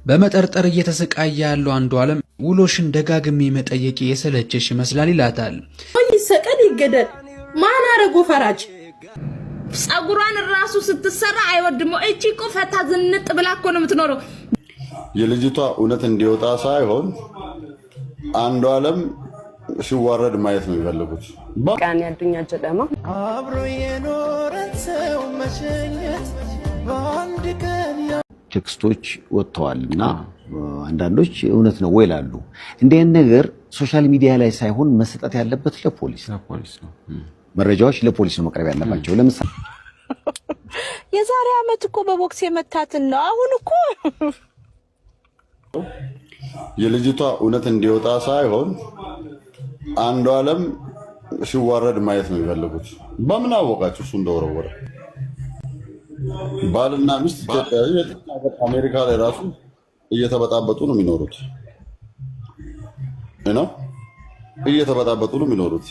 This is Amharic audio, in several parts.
በመጠርጠር እየተሰቃየ ያለው አንዷለም ውሎሽን ደጋግሜ መጠየቅ የሰለቸሽ ይመስላል ይላታል። ይሰቀል ይገደል ማን አረጎ ፈራጅ ጸጉሯን ራሱ ስትሰራ አይወድም። እቺ እኮ ፈታ ዝንጥ ብላ እኮ ነው የምትኖረው። የልጅቷ እውነት እንዲወጣ ሳይሆን አንዷለም ሲዋረድ ማየት ነው የሚፈልጉት። ቃን ያዱኛ ጀደማ አብሮ የኖረን ሰው መሸኘት በአንድ ቀን ቴክስቶች ወጥተዋልና አንዳንዶች እውነት ነው ወይ ይላሉ። እንዲህ ነገር ሶሻል ሚዲያ ላይ ሳይሆን መሰጠት ያለበት ለፖሊስ ነው። መረጃዎች ለፖሊስ ነው መቅረብ ያለባቸው። ለምሳሌ የዛሬ አመት እኮ በቦክስ የመታትን ነው። አሁን እኮ የልጅቷ እውነት እንዲወጣ ሳይሆን አንዷለም ሲዋረድ ማየት ነው የሚፈልጉት። በምን አወቃችሁ እሱ እንደወረወረ? ባልና ሚስት ኢትዮጵያዊ አሜሪካ ላይ ራሱ እየተበጣበጡ ነው የሚኖሩት ነው እየተበጣበጡ ነው የሚኖሩት።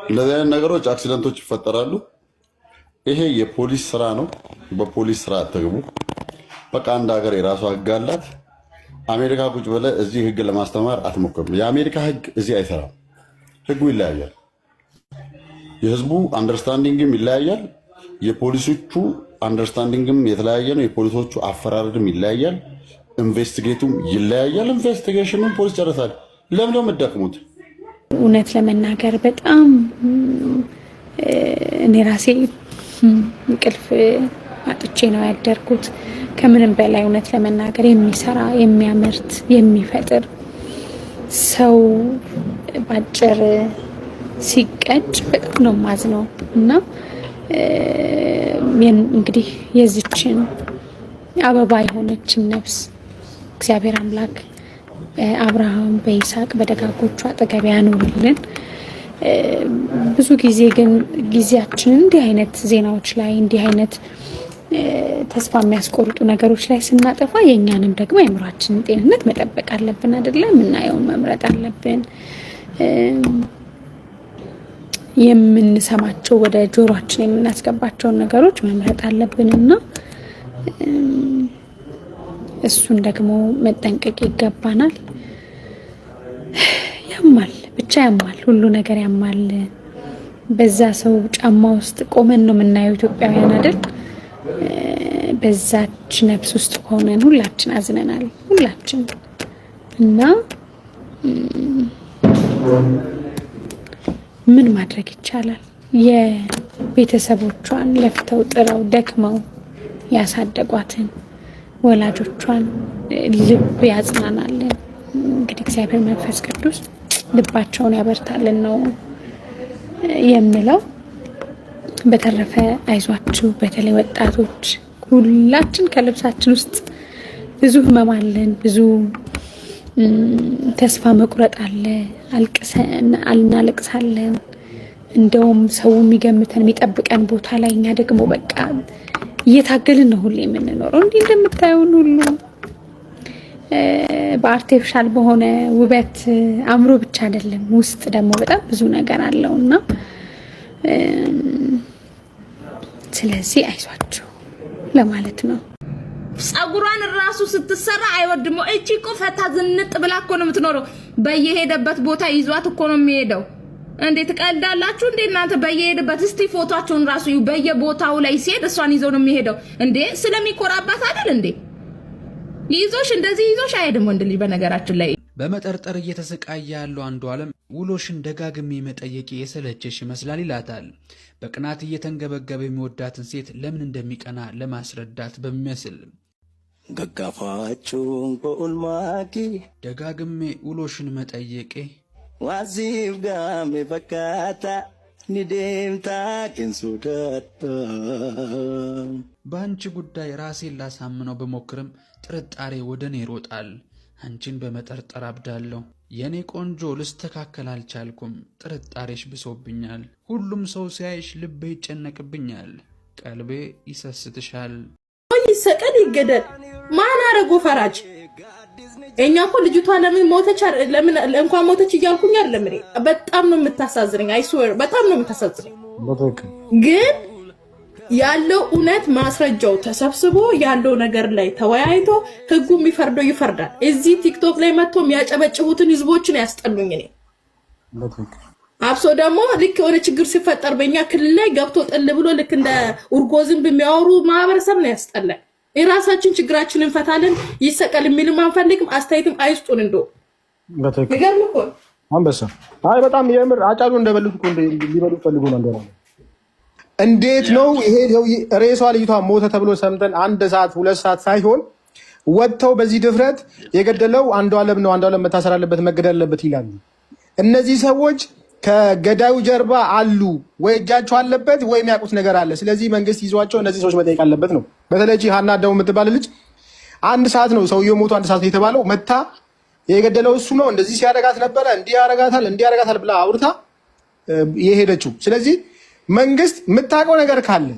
እንደዚህ አይነት ነገሮች አክሲደንቶች ይፈጠራሉ። ይሄ የፖሊስ ስራ ነው። በፖሊስ ስራ አትግቡ። በቃ አንድ ሀገር የራሷ ህግ አላት። አሜሪካ ቁጭ ብለህ እዚህ ህግ ለማስተማር አትሞክርም። የአሜሪካ ህግ እዚህ አይሰራም። ህጉ ይለያያል። የህዝቡ አንደርስታንዲንግም ይለያያል። የፖሊሶቹ አንደርስታንዲንግም የተለያየ ነው። የፖሊሶቹ አፈራረድም ይለያያል። ኢንቨስቲጌቱም ይለያያል። ኢንቨስቲጌሽኑን ፖሊስ ጨርሳል። ለምን ነው የምትደክሙት? እውነት ለመናገር በጣም እኔ ራሴ እንቅልፍ አጥቼ ነው ያደርኩት። ከምንም በላይ እውነት ለመናገር የሚሰራ የሚያመርት የሚፈጥር ሰው ባጭር ሲቀጭ በጣም ነው ማዝነው እና እንግዲህ የዚችን አበባ የሆነችን ነፍስ እግዚአብሔር አምላክ አብርሃም በይስሐቅ በደጋጎቹ አጠገብ ያኖርልን። ብዙ ጊዜ ግን ጊዜያችንን እንዲህ አይነት ዜናዎች ላይ እንዲህ አይነት ተስፋ የሚያስቆርጡ ነገሮች ላይ ስናጠፋ የኛንም ደግሞ የአእምሯችንን ጤንነት መጠበቅ አለብን አይደለ? የምናየውን መምረጥ አለብን። የምንሰማቸው ወደ ጆሮአችን የምናስገባቸውን ነገሮች መምረጥ አለብንና እሱን ደግሞ መጠንቀቅ ይገባናል። ያማል፣ ብቻ ያማል፣ ሁሉ ነገር ያማል። በዛ ሰው ጫማ ውስጥ ቆመን ነው የምናየው ኢትዮጵያውያን አይደል? በዛች ነፍስ ውስጥ ሆነን ሁላችን አዝነናል፣ ሁላችን እና ምን ማድረግ ይቻላል? የቤተሰቦቿን ለፍተው ጥረው ደክመው ያሳደጓትን ወላጆቿን ልብ ያጽናናልን። እንግዲህ እግዚአብሔር መንፈስ ቅዱስ ልባቸውን ያበርታልን ነው የምለው። በተረፈ አይዟችሁ፣ በተለይ ወጣቶች ሁላችን ከልብሳችን ውስጥ ብዙ ህመም አለን፣ ብዙ ተስፋ መቁረጥ አለ፣ እናለቅሳለን። እንደውም ሰው የሚገምተን የሚጠብቀን ቦታ ላይ እኛ ደግሞ በቃ እየታገልን ነው ሁሌ የምንኖረው። እንዲህ እንደምታዩን ሁሉ በአርቲፊሻል በሆነ ውበት አምሮ ብቻ አይደለም፣ ውስጥ ደግሞ በጣም ብዙ ነገር አለውና ስለዚህ አይዟችሁ ለማለት ነው። ጸጉሯን ራሱ ስትሰራ አይወድም። እቺ እኮ ፈታ ዝንጥ ብላ እኮ ነው የምትኖረው። በየሄደበት ቦታ ይዟት እኮ ነው የሚሄደው። እንዴት ቀልዳላችሁ እንዴ እናንተ? በየሄደበት እስቲ ፎቶአቸውን ራሱ በየቦታው ላይ ሲሄድ እሷን ይዘው ነው የሚሄደው። እንዴ ስለሚኮራባት አይደል እንዴ? ይዞሽ እንደዚህ ይዞሽ አይደም ወንድ ልጅ። በነገራችን ላይ በመጠርጠር እየተሰቃየ ያለው አንዷለም ውሎሽን ደጋግሜ መጠየቅ የሰለቸሽ ይመስላል ይላታል። በቅናት እየተንገበገበ የሚወዳትን ሴት ለምን እንደሚቀና ለማስረዳት በሚመስል ገጋፋችሁን በኡልማኪ ደጋግሜ ውሎሽን መጠየቄ ዋዚፍ ጋሜ ፈካታ ኒዴምታ ክንሱዳታ በአንቺ ጉዳይ ራሴን ላሳምነው በሞክርም ጥርጣሬ ወደኔ ይሮጣል። አንቺን በመጠርጠር አብዳለሁ። የኔ ቆንጆ ልስተካከል አልቻልኩም። ጥርጣሬሽ ብሶብኛል። ሁሉም ሰው ሲያይሽ ልቤ ይጨነቅብኛል። ቀልቤ ይሰስትሻል። ይሰቀል ይገደል ማን አረጎ ፈራጅ? እኛ እኮ ልጅቷ ለምን ሞተች ለምን እንኳን ሞተች እያልኩኝ አይደለም። በጣም ነው የምታሳዝነኝ። አይ ስዌር በጣም ነው የምታሳዝነኝ። ግን ያለው እውነት ማስረጃው ተሰብስቦ ያለው ነገር ላይ ተወያይቶ ህጉ የሚፈርደው ይፈርዳል። እዚህ ቲክቶክ ላይ መጥቶ የሚያጨበጭቡትን ህዝቦችን ያስጠሉኝ እኔ አብሶ ደግሞ ልክ የሆነ ችግር ሲፈጠር በእኛ ክልል ላይ ገብቶ ጥል ብሎ ልክ እንደ ኡርጎዝን በሚያወሩ ማህበረሰብ ነው ያስጠላል። የራሳችን ችግራችንን እንፈታለን ይሰቀል የሚልም አንፈልግም። አስተያየትም አይስጡን እንደው ይገርም እኮ አንበሳ አይ በጣም የምር አጫሉ እንደበሉት እኮ ሊበሉ ፈልጉ ነው እንደሆነ እንዴት ነው ይሄ ሬሷ ልጅቷ ሞተ ተብሎ ሰምተን 1 ሰዓት 2 ሰዓት ሳይሆን ወጥተው በዚህ ድፍረት የገደለው አንዷለም ነው አንዷለም መታሰር አለበት መገደል አለበት ይላሉ። እነዚህ ሰዎች ከገዳዩ ጀርባ አሉ ወይ እጃቸው አለበት ወይ የሚያውቁት ነገር አለ። ስለዚህ መንግስት ይዟቸው እነዚህ ሰዎች መጠየቅ አለበት ነው። በተለይ ሀና አዳሙ የምትባል ልጅ 1 ሰዓት ነው ሰውየው ሞቶ 1 ሰዓት የተባለው መታ የገደለው እሱ ነው እንደዚህ ሲያረጋት ነበረ እንዲህ ያረጋታል ብላ አውርታ የሄደችው። ስለዚህ መንግስት የምታውቀው ነገር ካለ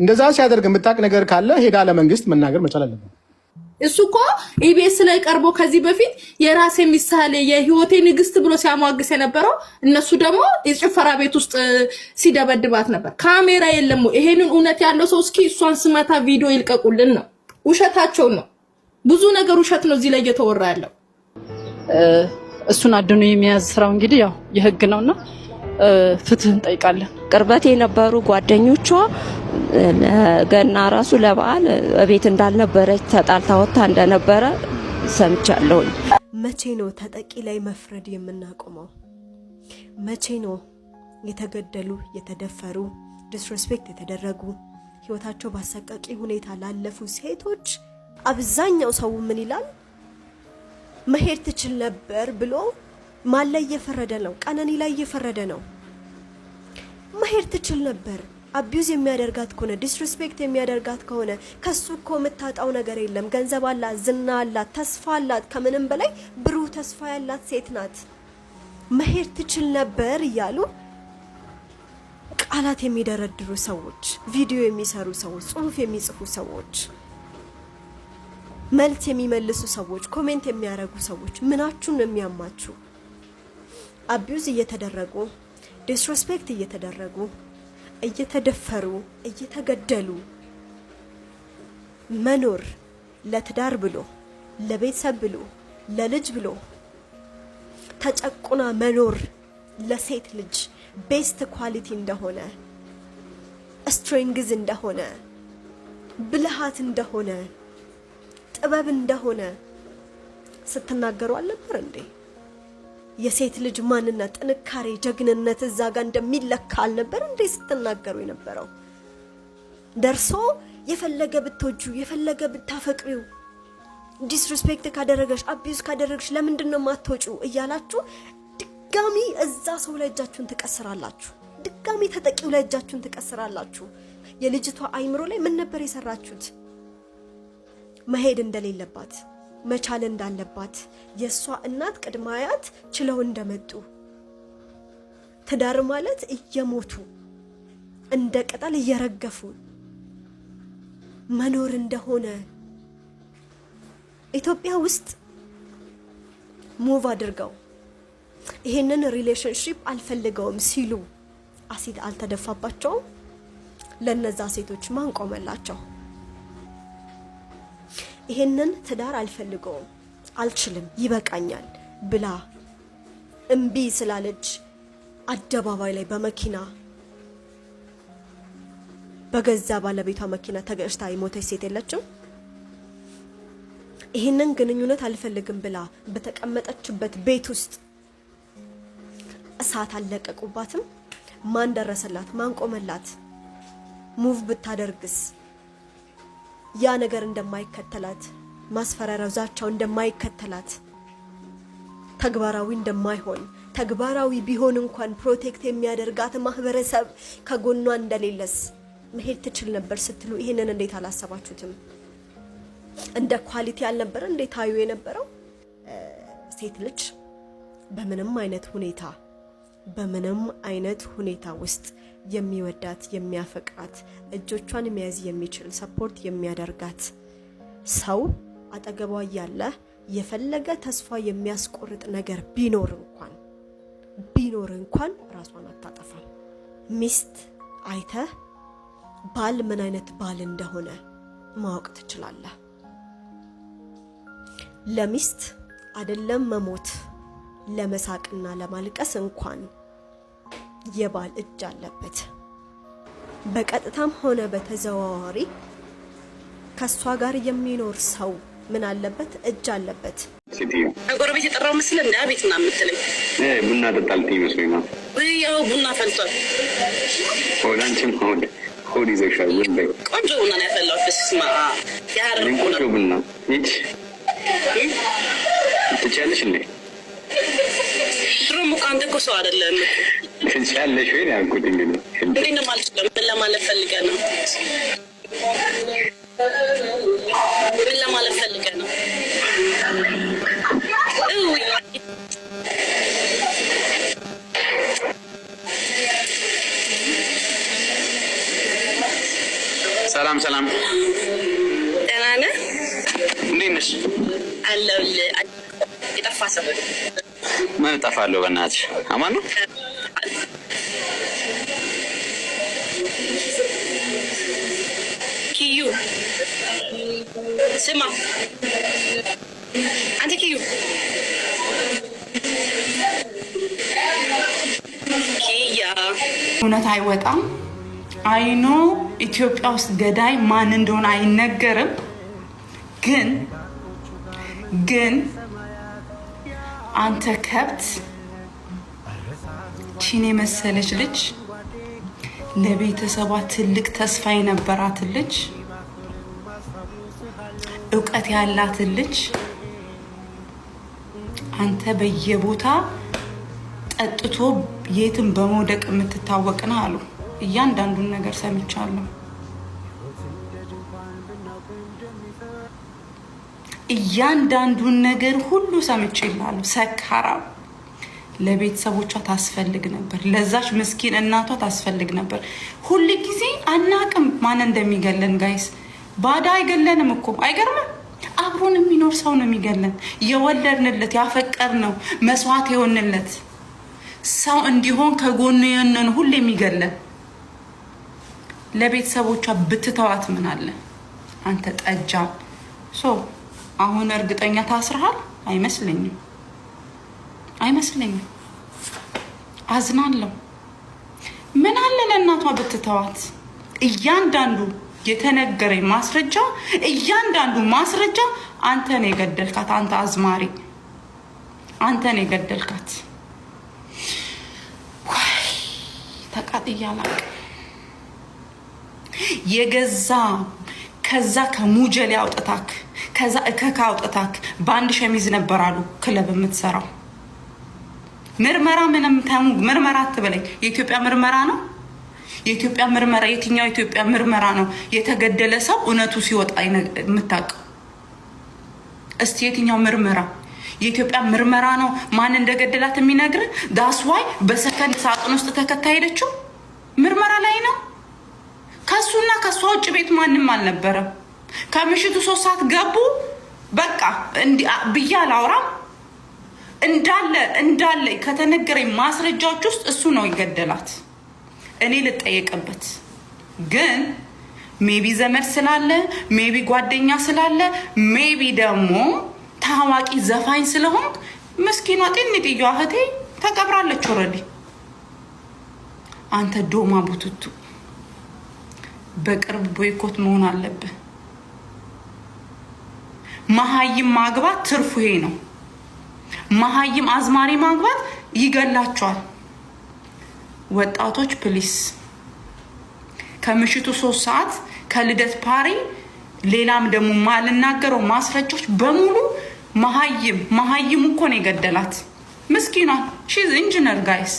እንደዛ ሲያደርግ የምታውቅ ነገር ካለ ሄዳ ለመንግስት መናገር መቻል አለበት። እሱ እኮ ኢቢኤስ ላይ ቀርቦ ከዚህ በፊት የራሴ ምሳሌ የህይወቴ ንግስት ብሎ ሲያሟግስ የነበረው እነሱ ደግሞ የጭፈራ ቤት ውስጥ ሲደበድባት ነበር። ካሜራ የለም። ይሄንን እውነት ያለው ሰው እስኪ እሷን ስመታ ቪዲዮ ይልቀቁልን ነው። ውሸታቸው ነው። ብዙ ነገር ውሸት ነው እዚህ ላይ እየተወራ ያለው። እሱን አድኖ የሚያዝ ስራው እንግዲህ ያው የህግ ነውና ፍትህ እንጠይቃለን። ቅርበት የነበሩ ጓደኞቿ ገና ራሱ ለበዓል ቤት እንዳልነበረች ተጣልታ ወጣ እንደነበረ ሰምቻለሁ። መቼ ነው ተጠቂ ላይ መፍረድ የምናቆመው? መቼ ነው የተገደሉ የተደፈሩ ዲስሬስፔክት የተደረጉ ህይወታቸው ባሰቃቂ ሁኔታ ላለፉ ሴቶች አብዛኛው ሰው ምን ይላል? መሄድ ትችል ነበር ብሎ ማን ላይ እየፈረደ ነው? ቀነኒ ላይ እየፈረደ ነው። መሄድ ትችል ነበር። አቢዩዝ የሚያደርጋት ከሆነ ዲስሪስፔክት የሚያደርጋት ከሆነ ከሱ እኮ የምታጣው ነገር የለም። ገንዘብ አላት፣ ዝና አላት፣ ተስፋ አላት። ከምንም በላይ ብሩህ ተስፋ ያላት ሴት ናት። መሄድ ትችል ነበር እያሉ ቃላት የሚደረድሩ ሰዎች፣ ቪዲዮ የሚሰሩ ሰዎች፣ ጽሁፍ የሚጽፉ ሰዎች፣ መልስ የሚመልሱ ሰዎች፣ ኮሜንት የሚያደርጉ ሰዎች ምናችሁን ነው የሚያማችሁ? አቢዩዝ እየተደረጉ ዲስሪስፔክት እየተደረጉ እየተደፈሩ እየተገደሉ መኖር ለትዳር ብሎ ለቤተሰብ ብሎ ለልጅ ብሎ ተጨቁና መኖር ለሴት ልጅ ቤስት ኳሊቲ እንደሆነ ስትሬንግዝ እንደሆነ ብልሃት እንደሆነ ጥበብ እንደሆነ ስትናገሩ አልነበር እንዴ? የሴት ልጅ ማንነት፣ ጥንካሬ፣ ጀግንነት እዛ ጋር እንደሚለካ አልነበር እንዴ ስትናገሩ የነበረው? ደርሶ የፈለገ ብትወጁ የፈለገ ብታፈቅሪው ዲስሪስፔክት ካደረገሽ አቢዩዝ ካደረገሽ ለምንድን ነው ማትወጪው እያላችሁ ድጋሚ እዛ ሰው ላይ እጃችሁን ትቀስራላችሁ። ድጋሚ ተጠቂው ላይ እጃችሁን ትቀስራላችሁ። የልጅቷ አይምሮ ላይ ምን ነበር የሰራችሁት? መሄድ እንደሌለባት መቻል እንዳለባት የሷ እናት ቅድመ አያት ችለው እንደመጡ ትዳር ማለት እየሞቱ እንደ ቅጠል እየረገፉ መኖር እንደሆነ ኢትዮጵያ ውስጥ ሙቭ አድርገው ይሄንን ሪሌሽንሺፕ አልፈልገውም ሲሉ አሲድ አልተደፋባቸውም? ለነዛ ሴቶች ማን ቆመላቸው? ይሄንን ትዳር አልፈልገውም አልችልም ይበቃኛል ብላ እምቢ ስላለች አደባባይ ላይ በመኪና በገዛ ባለቤቷ መኪና ተገጭታ የሞተች ሴት የለችም? ይሄንን ግንኙነት አልፈልግም ብላ በተቀመጠችበት ቤት ውስጥ እሳት አለቀቁባትም? ማን ደረሰላት? ማን ቆመላት? ሙቭ ብታደርግስ ያ ነገር እንደማይከተላት ማስፈራሪያው ዛቻው እንደማይከተላት ተግባራዊ እንደማይሆን ተግባራዊ ቢሆን እንኳን ፕሮቴክት የሚያደርጋት ማህበረሰብ ከጎኗ እንደሌለስ መሄድ ትችል ነበር ስትሉ ይሄንን እንዴት አላሰባችሁትም? እንደ ኳሊቲ አልነበረ እንዴት ታዩ የነበረው? ሴት ልጅ በምንም አይነት ሁኔታ ውስጥ የሚወዳት የሚያፈቅራት እጆቿን የሚያዝ የሚችል ሰፖርት የሚያደርጋት ሰው አጠገቧ ያለ የፈለገ ተስፋ የሚያስቆርጥ ነገር ቢኖር እንኳን ራሷን አታጠፋም። ሚስት አይተህ ባል ምን አይነት ባል እንደሆነ ማወቅ ትችላለህ። ለሚስት አይደለም መሞት ለመሳቅና ለማልቀስ እንኳን የባል እጅ አለበት። በቀጥታም ሆነ በተዘዋዋሪ ከሷ ጋር የሚኖር ሰው ምን አለበት? እጅ አለበት። ጎረቤት የጠራው መስል እንደ አቤት ና የምትለኝ ቡና ጠጣልት ይመስለኝ ነው። ያው ቡና ፈልቷል። ሆዳንችን ሆድ ይዘሻል። ወንበይ ቆንጆ ቡና ነው ያፈላው። በስማ ያረም ቆንጆ ቡና ይች ትቻለሽ እንዴ? ድሮም እኮ አንተ እኮ ሰው አይደለም እኮ ትቻለሽ ወይ ያልኩት እንግዲህ እንዴት ነው ማለት ነው? ምን ለማለት ፈልገህ ነው? ምን ለማለት ፈልገህ ነው? ሰላም ሰላም፣ ደህና ነህ? እንዴት ነሽ? አለሁልህ። የጠፋ ሰው ምን እጠፋለሁ? በእናትሽ አማን ነው? ኪዩ ስማ፣ አንተ ኪዩ ኪያ እውነት አይወጣም። አይኖ ኢትዮጵያ ውስጥ ገዳይ ማን እንደሆነ አይነገርም። ግን አንተ ከብት ቺን የመሰለች ልጅ ለቤተሰቧ ትልቅ ተስፋ የነበራት ልጅ እውቀት ያላት ልጅ አንተ በየቦታ ጠጥቶ የትም በመውደቅ የምትታወቅ ነው አሉ። እያንዳንዱን ነገር ሰምቻለሁ። እያንዳንዱን ነገር ሁሉ ሰምቼላለሁ። ሰካራም ለቤተሰቦቿ ታስፈልግ ነበር። ለዛች ምስኪን እናቷ ታስፈልግ ነበር። ሁሉ ጊዜ አናቅም ማን እንደሚገለን። ጋይስ ባዳ አይገለንም እኮ አይገርምም? አብሮን የሚኖር ሰው ነው የሚገለን። የወለድንለት ያፈቀርነው መስዋዕት የሆንለት ሰው እንዲሆን ከጎኑ የነን ሁሉ የሚገለን። ለቤተሰቦቿ ብትተዋት ምን አለ? አንተ ጠጃ አሁን እርግጠኛ ታስረሃል? አይመስለኝም። አዝናለሁ። ምን አለ ለእናቷ ብትተዋት? እያንዳንዱ የተነገረኝ ማስረጃ፣ እያንዳንዱ ማስረጃ አንተ ነው የገደልካት። አንተ አዝማሪ፣ አንተ ነው የገደልካት። ተቃጥያለሁ። የገዛ ከዛ ከሙጀሌ አውጥታክ ከዛ እከካ አውጥታክ በአንድ ሸሚዝ ነበር አሉ ክለብ የምትሰራው። ምርመራ ምንም ታሙ ምርመራ አትበለኝ። የኢትዮጵያ ምርመራ ነው። የኢትዮጵያ ምርመራ የትኛው የኢትዮጵያ ምርመራ ነው? የተገደለ ሰው እውነቱ ሲወጣ የምታውቀው እስቲ የትኛው ምርመራ? የኢትዮጵያ ምርመራ ነው ማን እንደገደላት የሚነግር። ዳስዋይ በሰከንድ ሳጥን ውስጥ ተከታሄደችው ምርመራ ላይ ነው። ከሱና ከሷ ውጭ ቤት ማንም አልነበረም። ከምሽቱ 3 ሰዓት ገቡ። በቃ ብዬ አላወራም። እንዳለ ከተነገረኝ ማስረጃዎች ውስጥ እሱ ነው ይገደላት። እኔ ልጠየቅበት። ግን ሜቢ ዘመድ ስላለ፣ ሜቢ ጓደኛ ስላለ፣ ሜቢ ደግሞ ታዋቂ ዘፋኝ ስለሆን ምስኪኗ ጤንጥየዋ እህቴ ተቀብራለች ኦልሬዲ። አንተ ዶማ ቡቱቱ በቅርብ ቦይኮት መሆን አለብህ። መሀይም ማግባት ትርፉ ይሄ ነው። መሀይም አዝማሪ ማግባት ይገላቸዋል። ወጣቶች ፕሊስ ከምሽቱ 3 ሰዓት ከልደት ፓሪ ሌላም ደግሞ ማልናገረው ማስረጃዎች በሙሉ መሀይም እኮ ነው የገደላት። ምስኪኗ ሺዝ ኢንጂነር ጋይስ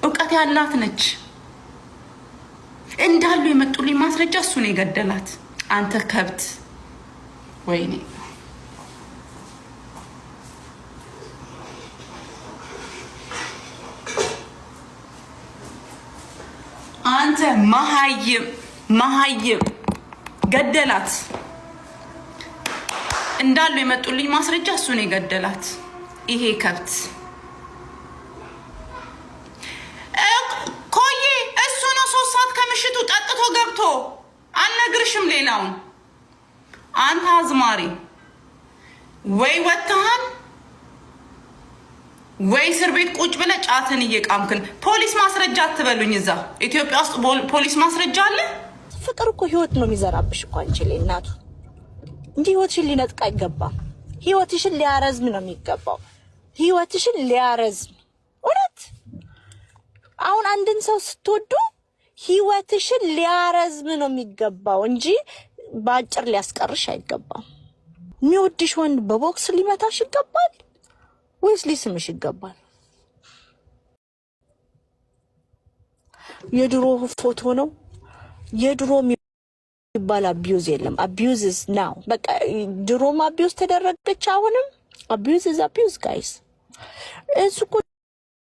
እውቀት ያላት ነች። እንዳሉ የመጡልኝ ማስረጃ እሱ ነው የገደላት። አንተ ከብት ወይኔ አንተ መሀይም ገደላት። እንዳሉ የመጡልኝ ማስረጃ እሱ ነው የገደላት። ይሄ ከብት ኮዬ እሱ ነው 3 ሰዓት ከምሽቱ ጠጥቶ ገብቶ ሌላውን ቶ አልነግርሽም። ሌላውን አንተ አዝማሪ ወይ ወጥተሃል ወይ እስር ቤት ቁጭ ብለህ ጫትን እየቃምክን ፖሊስ ማስረጃ አትበሉኝ። እዛ ኢትዮጵያ ውስጥ ፖሊስ ማስረጃ አለ። ፍቅር እኮ ህይወት ነው የሚዘራብሽ እኮ አንቺ ላይ እናቱ እንጂ ህይወትሽን ሊነጥቅ አይገባም። ህይወትሽን ሊያረዝም ነው የሚገባው። ህይወትሽን ሊያረዝም እውነት አሁን አንድን ሰው ስትወዱ ህይወትሽን ሊያረዝም ነው የሚገባው እንጂ በአጭር ሊያስቀርሽ አይገባም። የሚወድሽ ወንድ በቦክስ ሊመታሽ ይገባል ወይስ ሊስምሽ ይገባል? የድሮ ፎቶ ነው። የድሮ የሚባል አቢዩዝ የለም። አቢዩዝ is now በቃ ድሮም አቢዩዝ ተደረገች፣ አሁንም አቢዩዝ is abuse guys። እሱ እኮ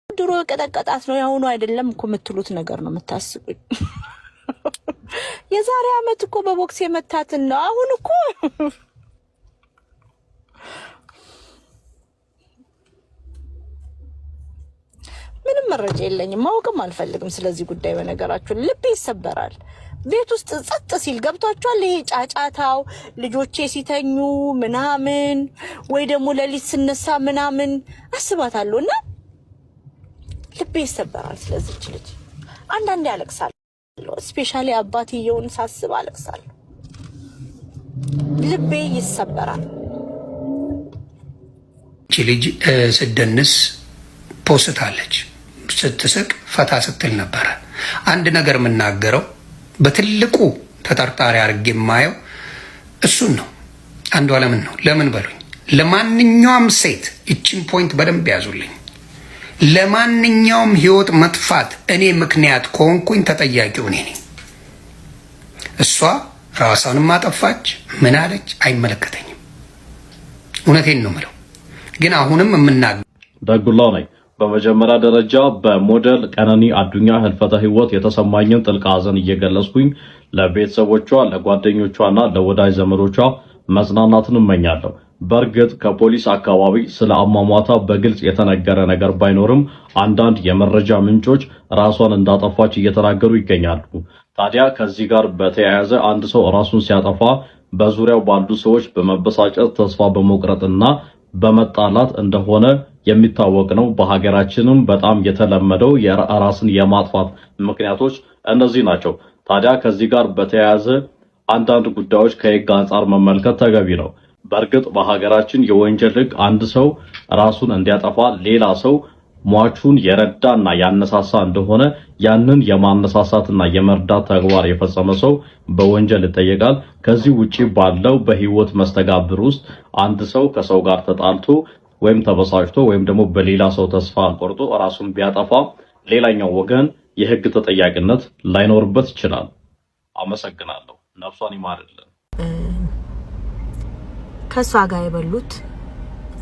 ድሮ ቀጠቀጣት ነው ያሁኑ አይደለም እኮ የምትሉት ነገር ነው የምታስቡኝ። የዛሬ አመት እኮ በቦክስ የመታትን ነው። አሁን እኮ ምንም መረጃ የለኝም፣ ማወቅም አልፈልግም ስለዚህ ጉዳይ። በነገራችሁ ልብ ይሰበራል። ቤት ውስጥ ጸጥ ሲል ገብቷቸዋል። ይሄ ጫጫታው ልጆቼ ሲተኙ ምናምን ወይ ደግሞ ለሊት ስነሳ ምናምን አስባታለሁና ልብ ይሰበራል ስለዚህ ልጅ። አንዳንዴ ያለቅሳለሁ፣ ስፔሻሊ አባትየውን ሳስብ አለቅሳለሁ። ልቤ ይሰበራል። እቺ ልጅ ስደንስ ፖስታለች፣ ስትስቅ ፈታ ስትል ነበረ። አንድ ነገር የምናገረው በትልቁ ተጠርጣሪ አድርጌ የማየው እሱን ነው፣ አንዷለምን ነው። ለምን በሉኝ። ለማንኛውም ሴት እቺን ፖይንት በደንብ ያዙልኝ። ለማንኛውም ህይወት መጥፋት እኔ ምክንያት ከሆንኩኝ ተጠያቂው እኔ ነኝ። እሷ ራሷንም አጠፋች ምን አለች አይመለከተኝም። እውነቴን ነው የምለው። ግን አሁንም የምናገር ደጉላው ነኝ። በመጀመሪያ ደረጃ በሞዴል ቀነኒ አዱኛ ህልፈተ ህይወት የተሰማኝን ጥልቅ ሐዘን እየገለጽኩኝ ለቤተሰቦቿ፣ ለጓደኞቿና ለወዳጅ ዘመዶቿ መጽናናትን እመኛለሁ። በእርግጥ ከፖሊስ አካባቢ ስለ አሟሟቷ በግልጽ የተነገረ ነገር ባይኖርም አንዳንድ የመረጃ ምንጮች ራሷን እንዳጠፋች እየተናገሩ ይገኛሉ። ታዲያ ከዚህ ጋር በተያያዘ አንድ ሰው ራሱን ሲያጠፋ በዙሪያው ባሉ ሰዎች በመበሳጨት ተስፋ በመቁረጥና በመጣላት እንደሆነ የሚታወቅ ነው። በሀገራችንም በጣም የተለመደው የራስን የማጥፋት ምክንያቶች እነዚህ ናቸው። ታዲያ ከዚህ ጋር በተያያዘ አንዳንድ ጉዳዮች ከህግ አንጻር መመልከት ተገቢ ነው። በእርግጥ በሀገራችን የወንጀል ህግ አንድ ሰው ራሱን እንዲያጠፋ ሌላ ሰው ሟቹን የረዳና ያነሳሳ እንደሆነ ያንን የማነሳሳትና የመርዳት ተግባር የፈጸመ ሰው በወንጀል ይጠየቃል። ከዚህ ውጪ ባለው በህይወት መስተጋብር ውስጥ አንድ ሰው ከሰው ጋር ተጣልቶ ወይም ተበሳጭቶ ወይም ደግሞ በሌላ ሰው ተስፋ ቆርጦ ራሱን ቢያጠፋ ሌላኛው ወገን የህግ ተጠያቂነት ላይኖርበት ይችላል። አመሰግናለሁ። ነፍሷን ይማርልን። ከሷ ጋር የበሉት፣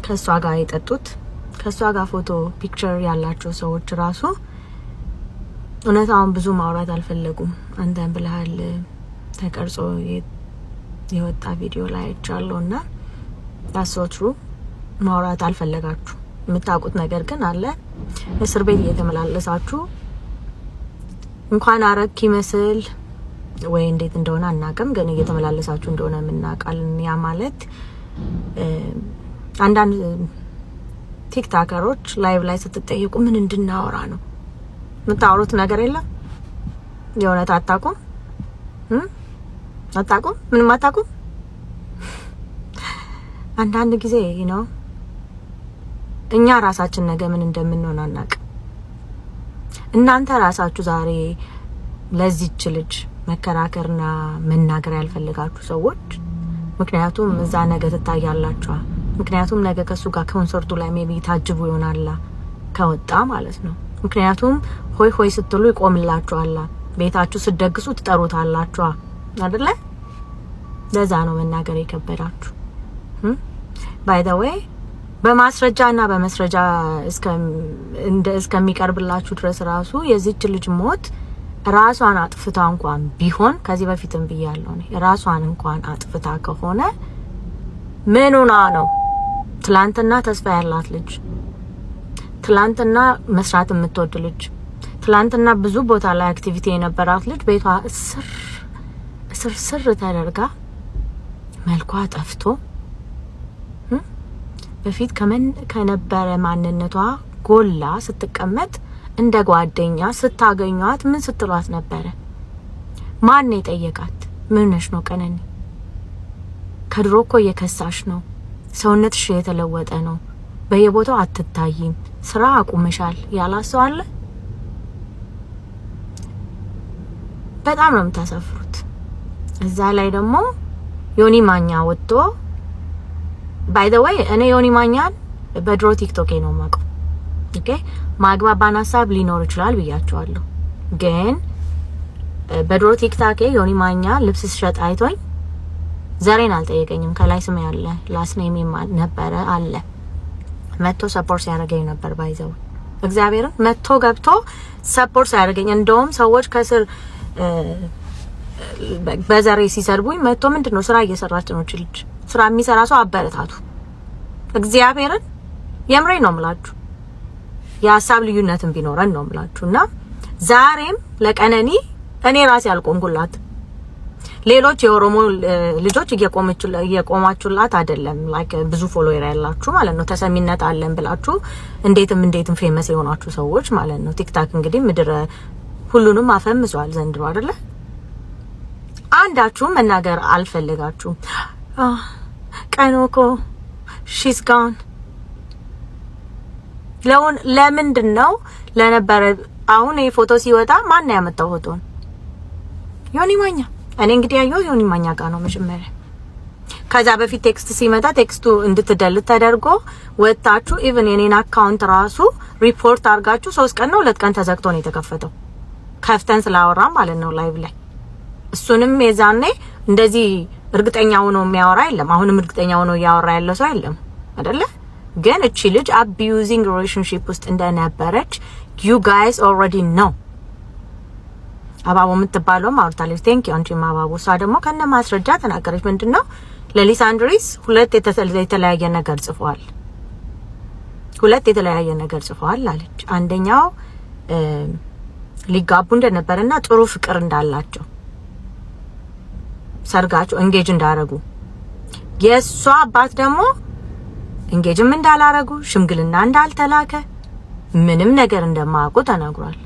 ከሷ ጋር የጠጡት፣ ከሷ ጋር ፎቶ ፒክቸር ያላቸው ሰዎች ራሱ እውነታውን ብዙ ማውራት አልፈለጉም። አንተን ብለሃል ተቀርጾ የወጣ ቪዲዮ ላይ አይቻለውና ታሶትሩ ማውራት አልፈለጋችሁ። የምታውቁት ነገር ግን አለ። እስር ቤት እየተመላለሳችሁ እንኳን አረክ ይመስል ወይ እንዴት እንደሆነ አናውቅም፣ ግን እየተመላለሳችሁ እንደሆነ የምናውቃለን። ያ ማለት አንዳንድ ቲክታከሮች ላይቭ ላይ ስትጠየቁ ምን እንድናወራ ነው የምታወሩት? ነገር የለም። የእውነት አታውቁም፣ አታውቁም፣ ምንም አታውቁም። አንዳንድ ጊዜ ነው እኛ ራሳችን ነገ ምን እንደምንሆን አናውቅም። እናንተ ራሳችሁ ዛሬ ለዚህች ልጅ መከራከርና መናገር ያልፈልጋችሁ ሰዎች ምክንያቱም እዛ ነገ ትታያላችሁ። ምክንያቱም ነገ ከሱ ጋር ኮንሰርቱ ላይ ሜቢ ታጅቡ ይሆናል ከወጣ ማለት ነው። ምክንያቱም ሆይ ሆይ ስትሉ ይቆምላችኋል። ቤታችሁ ስትደግሱ ትጠሩታላችሁ አይደለ? ለዛ ነው መናገር የከበዳችሁ። ባይ ዘ ዌይ በማስረጃና በመስረጃ እስከሚቀርብላችሁ ድረስ ራሱ የዚህች ልጅ ሞት ራሷን አጥፍታ እንኳን ቢሆን ከዚህ በፊትም ብያለሁ ነው ራሷን እንኳን አጥፍታ ከሆነ ምኑና ነው? ትላንትና ተስፋ ያላት ልጅ፣ ትላንትና መስራት የምትወድ ልጅ፣ ትላንትና ብዙ ቦታ ላይ አክቲቪቲ የነበራት ልጅ ቤቷ እስር እስርስር ተደርጋ መልኳ ጠፍቶ በፊት ከነበረ ማንነቷ ጎላ ስትቀመጥ እንደ ጓደኛ ስታገኟት ምን ስትሏት ነበረ? ማን የጠየቃት? ምን ነሽ ነው ቀነኒ? ከድሮ እኮ እየከሳሽ ነው። ሰውነትሽ የተለወጠ ነው። በየቦታው አትታይም። ስራ አቁመሻል ያላሰው አለ። በጣም ነው የምታሳፍሩት። እዛ ላይ ደግሞ ዮኒ ማኛ ወጥቶ ባይ ዘ ዌይ እኔ ዮኒ ማኛን በድሮ ቲክቶክ ነው የማውቀው። ኦኬ ማግባባን ሀሳብ ሊኖር ይችላል ብያቸዋለሁ። ግን በድሮ ቲክቶክ ዮኒ ማኛ ልብስ ሲሸጥ አይቶኝ ዘሬን አልጠየቀኝም። ከላይ ስም ያለ ላስኔም ነበረ አለ መጥቶ ሰፖርት ያደርገኝ ነበር። ባይ ዘ ዌይ እግዚአብሔርን መጥቶ ገብቶ ሰፖርት ያደርገኝ። እንደውም ሰዎች ከስር በዘሬ ሲሰርቡኝ መጥቶ ምንድነው ስራ እየሰራች ነው ልጅ ስራ የሚሰራ ሰው አበረታቱ። እግዚአብሔርን የምሬ ነው የምላችሁ። የሀሳብ ልዩነትን ቢኖረን ነው የምላችሁና ዛሬም ለቀነኒ እኔ ራሴ አልቆምኩላት። ሌሎች የኦሮሞ ልጆች እየቆማችሁላት አይደለም። ላይክ ብዙ ፎሎወር ያላችሁ ማለት ነው ተሰሚነት አለን ብላችሁ እንዴትም ፌመስ የሆናችሁ ሰዎች ማለት ነው። ቲክታክ እንግዲህ ምድረ ሁሉንም አፈምዟል ዘንድሮ አይደለ? አንዳችሁ መናገር አልፈልጋችሁም። ቀኖኮ ሺስ ጋን ለምንድን ነው ለነበረ አሁን ይሄ ፎቶ ሲወጣ ማን ያመጣው ፎቶን? ዮኒ ማኛ። እኔ እንግዲህ ያየው ዮኒ ማኛ ጋር ነው መጀመሪያ። ከዛ በፊት ቴክስት ሲመጣ ቴክስቱ እንድትደልት ተደርጎ ወጣችሁ ኢቭን የኔን አካውንት ራሱ ሪፖርት አድርጋችሁ 3 ቀን ነው 2 ቀን ተዘግቶ ነው የተከፈተው። ከፍተን ስላወራ ማለት ነው ላይቭ ላይ። እሱንም የዛኔ እንደዚህ እርግጠኛ ሆኖ የሚያወራ የለም። አሁንም እርግጠኛ ሆኖ ያወራ ያለው ሰው የለም አይደለ? ግን እቺ ልጅ አቢዩዚንግ ሪሌሽንሺፕ ውስጥ እንደነበረች you guys already know። አባቡ የምትባለው ማውርታለች። ቴንክ ዩ አንቺ ማባቡ። እሷ ደግሞ ከነ ማስረጃ ተናገረች። ምንድነው ለሊሳንድሪስ ሁለት የተለያየ ነገር ጽፏል አለች። አንደኛው ሊጋቡ እንደነበረና ጥሩ ፍቅር እንዳላቸው ሰርጋቸው እንጌጅ እንዳረጉ፣ የሷ አባት ደግሞ እንጌጅም እንዳላረጉ ሽምግልና እንዳልተላከ ምንም ነገር እንደማያውቁ ተናግሯል።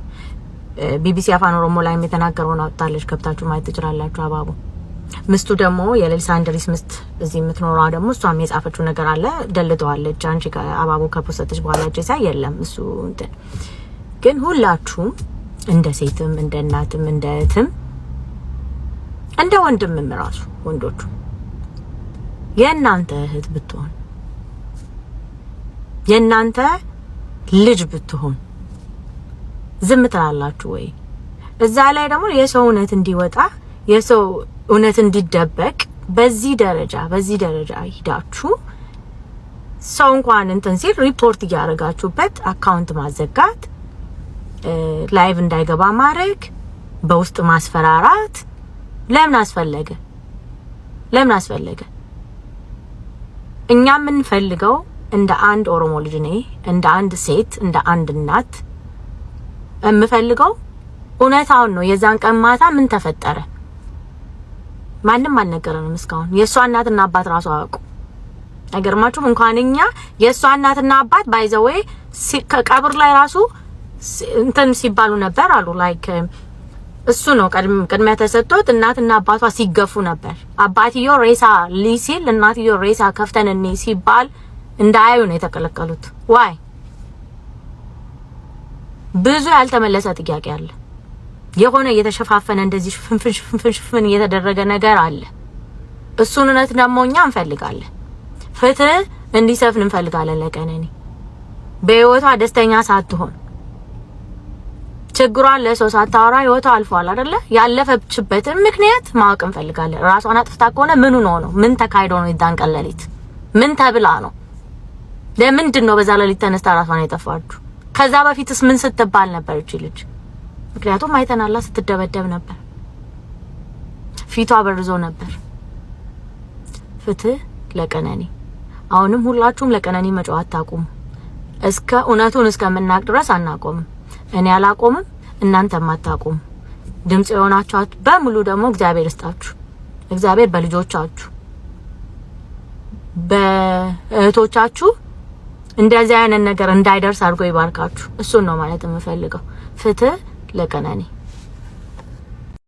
ቢቢሲ አፋን ኦሮሞ ላይ የተናገረውን አውጥታለች። ከብታችሁ ማየት ትችላላችሁ። አባቡ ምስቱ ደግሞ የሌሊሳንድሪስ ምስት እዚህ የምትኖረው ደግሞ እሷም የጻፈችው ነገር አለ ደልተዋለች። አንቺ አባቡ ከፖስተች በኋላ እጄ ሳይ የለም እሱ እንትን። ግን ሁላችሁም እንደ ሴትም እንደ እናትም እንደ እህትም እንደ ወንድምም ራሱ ወንዶቹ የእናንተ እህት ብትሆን የእናንተ ልጅ ብትሆን ዝም ትላላችሁ ወይ? እዛ ላይ ደግሞ የሰው እውነት እንዲወጣ የሰው እውነት እንዲደበቅ በዚህ ደረጃ ሂዳችሁ ሰው እንኳን እንትን ሲል ሪፖርት እያደረጋችሁበት አካውንት ማዘጋት፣ ላይቭ እንዳይገባ ማድረግ፣ በውስጥ ማስፈራራት ለምን አስፈለገ? እኛ የምንፈልገው እንደ አንድ ኦሮሞ ልጅ ነኝ፣ እንደ አንድ ሴት፣ እንደ አንድ እናት የምፈልገው እውነታውን ነው። የዛን ቀን ማታ ምን ተፈጠረ? ማንም አልነገረንም እስካሁን። የሷ እናትና አባት ራሱ አያውቁ። አይገርማችሁም? እንኳን እኛ የሷ እናትና አባት ባይዘዌ ከቀብር ላይ ራሱ እንትን ሲባሉ ነበር አሉ። ላይክ እሱ ነው ቅድሚያ ተሰጥቶት እናትና አባቷ ሲገፉ ነበር። አባትዮ ሬሳ ሊሲል እናትዮ ሬሳ ከፍተን እኔ ሲባል እንዳያዩ ነው የተከለከሉት። ዋይ ብዙ ያልተመለሰ ጥያቄ አለ። የሆነ እየተሸፋፈነ እንደዚህ ፍንፍን እየተደረገ ነገር አለ። እሱን እውነት ደግሞ እኛ እንፈልጋለን። ፍትህ እንዲሰፍን እንፈልጋለን። ለቀነኒ በህይወቷ ደስተኛ ሳትሆን ችግሯን ለሰው ሳታወራ ህይወቷ አልፏል አይደለ? ያለፈችበትን ምክንያት ማወቅ እንፈልጋለን። ራሷን አጥፍታ ከሆነ ምኑ ነው? ምን ተካሂዶ ነው? ይዳን ቀለሊት ምን ተብላ ነው? ለምንድን ነው በዛ ሌሊት ተነስታ ራሷን የጠፋችሁ? ከዛ በፊትስ ምን ስትባል ነበር እቺ ልጅ? ምክንያቱም አይተናላ ስትደበደብ ነበር፣ ፊቷ በርዞ ነበር። ፍትህ ለቀነኒ። አሁንም ሁላችሁም ለቀነኒ መጫወት ታቁሙ። እስከ እውነቱን እስከምናቅ ድረስ አናቆምም። እኔ አላቆምም፣ እናንተም አታቆሙ። ድምጽ የሆናችኋት በሙሉ ደግሞ እግዚአብሔር ይስጣችሁ። እግዚአብሔር በልጆቻችሁ በእህቶቻችሁ እንደዚህ አይነት ነገር እንዳይደርስ አድርጎ ይባርካችሁ። እሱን ነው ማለት የምፈልገው። ፍትህ ለቀነኒ።